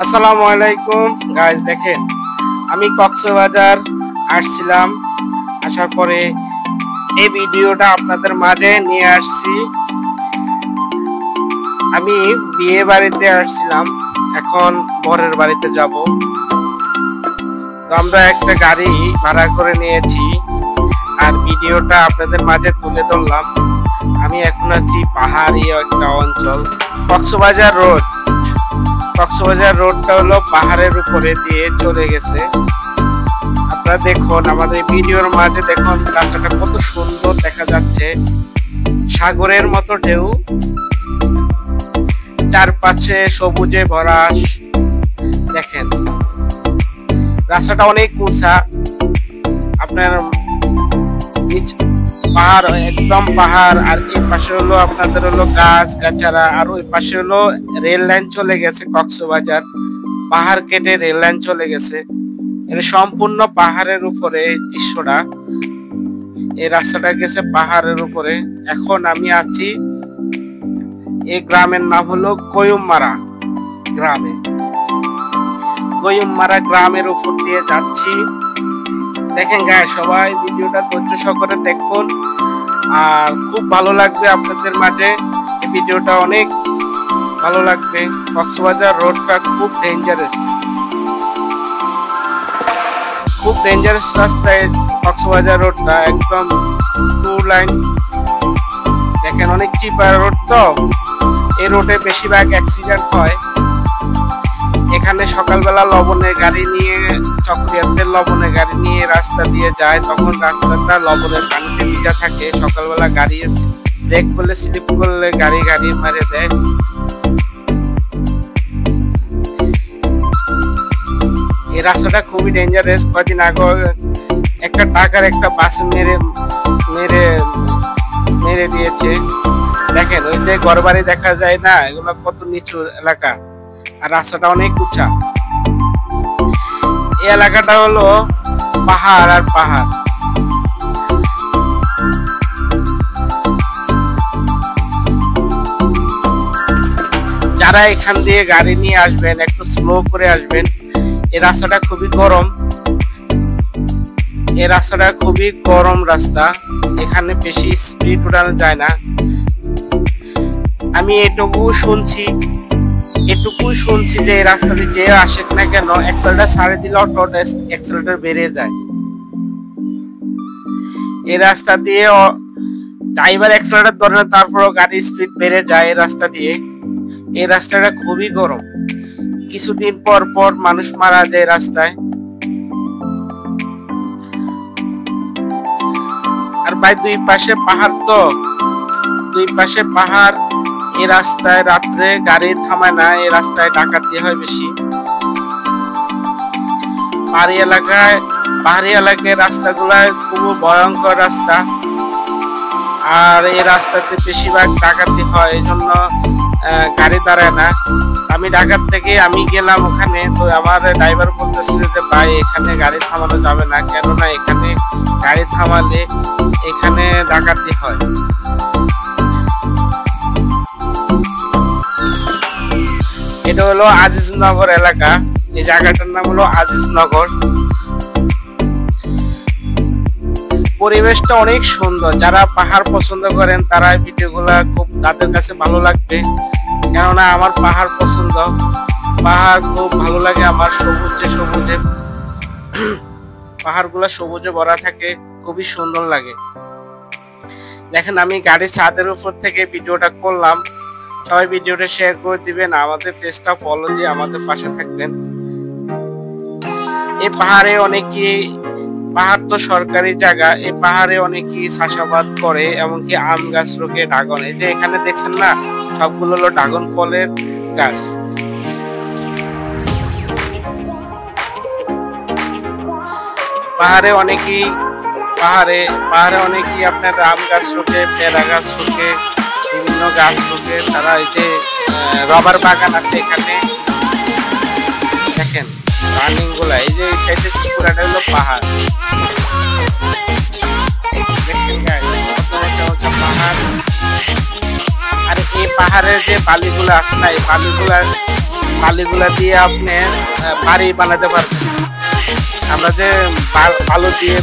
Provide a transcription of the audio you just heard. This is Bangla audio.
আসসালামু আলাইকুম গাইস, দেখেন আমি কক্সবাজার আসছিলাম। আসার পরে এই ভিডিওটা আপনাদের মাঝে নিয়ে আসছি। আমি বিয়ে বাড়িতে আসছিলাম, এখন বরের বাড়িতে যাব। তো আমরা একটা গাড়ি ভাড়া করে নিয়েছি আর ভিডিওটা আপনাদের মাঝে তুলে ধরলাম। আমি এখন আছি পাহাড়ি একটা অঞ্চল, কক্সবাজার রোড। কক্সবাজার রোডটা হলো পাহাড়ের উপরে দিয়ে চলে গেছে। আপনারা দেখুন আমাদের ভিডিওর মাঝে, দেখুন রাস্তাটা কত সুন্দর দেখা যাচ্ছে, সাগরের মতো ঢেউ, চারপাশে সবুজে ভরা। দেখেন রাস্তাটা অনেক উঁচা, আপনার পাহাড়, একদম পাহাড়। আর এই পাশে হলো আপনাদের হলো গাছ গাছারা, আর ওই পাশে হলো রেল লাইন চলে গেছে। কক্সবাজার পাহাড় কেটে রেল লাইন চলে গেছে। এটা সম্পূর্ণ পাহাড়ের উপরে এই দৃশ্যটা, এই রাস্তাটা গেছে পাহাড়ের উপরে। এখন আমি আছি এই গ্রামের নাম হলো গয়ুমমারা গ্রামে। গয়ুমমারা গ্রামের উপর দিয়ে যাচ্ছি। দেখেন গায়ে সবাই ভিডিওটা ধৈর্য সহকারে দেখুন, আর খুব ভালো লাগবে আপনাদের মাঝে। এই ভিডিওটা অনেক ভালো লাগবে। কক্সবাজার রোডটা খুব ডেঞ্জারাস, খুব ডেঞ্জারাস রাস্তায় কক্সবাজার রোডটা, একদম টু লাইন। দেখেন অনেক চিপার রোড, তো এই রোডে বেশিরভাগ অ্যাক্সিডেন্ট হয়। এখানে সকালবেলা লবণের গাড়ি নিয়ে, চকরিয়াতের লবণের গাড়ি নিয়ে রাস্তা দিয়ে যায়, তখন রাস্তাটা লবণের পানিতে ভিজা থাকে। সকালবেলা গাড়ি ব্রেক করলে, স্লিপ করলে গাড়ি মেরে দেয়। এই রাস্তাটা খুবই ডেঞ্জারাস। কদিন আগে একটা টাকার একটা বাস মেরে দিয়েছে। দেখেন ওই যে ঘরবাড়ি দেখা যায় না, এগুলো কত নিচু এলাকা, আর রাস্তাটা অনেক উঁচা। এই এলাকাটা হলো পাহাড় আর পাহাড়। যারা এখান দিয়ে গাড়ি নিয়ে আসবেন একটু স্লো করে আসবেন। এই রাস্তাটা খুবই গরম, এই রাস্তাটা খুবই গরম রাস্তা, এখানে বেশি স্পিড উঠানো যায় না। আমি এটুকুই শুনছি যে এই রাস্তাতে যে আসে না কেন, অ্যাক্সেলেটার ছাড়ে দিলে অটো অ্যাক্সেলেটার বেড়ে যায়। এই রাস্তা দিয়ে ড্রাইভার অ্যাক্সেলেটার ধরে না, তারপরও গাড়ির স্পিড বেড়ে যায় এই রাস্তা দিয়ে। এই রাস্তাটা খুবই গরম, কিছুদিন পর পর মানুষ মারা যায় রাস্তায়। আর ভাই দুই পাশে পাহাড়, তো দুই পাশে পাহাড়। এই রাস্তায় রাত্রে গাড়ি থামায় না, এই রাস্তায় ডাকাতি হয় বেশি। পাহাড়ি এলাকায় রাস্তাগুলা খুব ভয়ঙ্কর রাস্তা, আর এই রাস্তাতে বেশিরভাগ ডাকাতি হয়, এই জন্য গাড়ি দাঁড়ায় না। আমি ঢাকার থেকে আমি গেলাম ওখানে, তো আমার ড্রাইভার বলতেছে যে ভাই এখানে গাড়ি থামানো যাবে না, কেননা এখানে গাড়ি থামালে এখানে ডাকাতি হয়। এটা হলো আজিজনগর এলাকা, এই জায়গাটার নাম হলো আজিজনগর। পরিবেশটা অনেক সুন্দর, যারা পাহাড় পছন্দ করেন তারা এই ভিডিওগুলা খুব তাদের কাছে ভালো লাগবে, কেননা আমার পাহাড় পছন্দ। পাহাড় খুব ভালো লাগে আমার, সবুজে পাহাড়গুলা সবুজে ভরা থাকে, খুবই সুন্দর লাগে। দেখেন আমি গাড়ির ছাদের উপর থেকে ভিডিওটা করলাম। সবাই ভিডিওটা শেয়ার করে দিবেন, আমাদের পেজটা ফলো দিয়ে আমাদের পাশে থাকবেন। এই পাহাড়ে পাহাড় তো সরকারি জায়গা, এই পাহাড়ে অনেকেই চাষাবাদ করে, এমনকি আম গাছ রোকে, ড্রাগন। এই যে এখানে দেখছেন না, সবগুলো হলো ড্রাগন ফলের গাছ। পাহাড়ে অনেকেই আপনার আম গাছ রোকে, পেয়ারা গাছ রোকে, বিভিন্ন গাছ রোকে তারা। এই যে রবার বাগান আছে এখানে, দেখেন রানিং গুলা। এই যে এই সাইডে পুরাটা হলো পাহাড়, দেখছেন পাহাড়। আর এই পাহাড়ের যে বালিগুলো আছে না, এই বালিগুলা বালিগুলা দিয়ে আপনি বাড়ি বানাতে পারবেন। আমরা যে বালু দিয়ে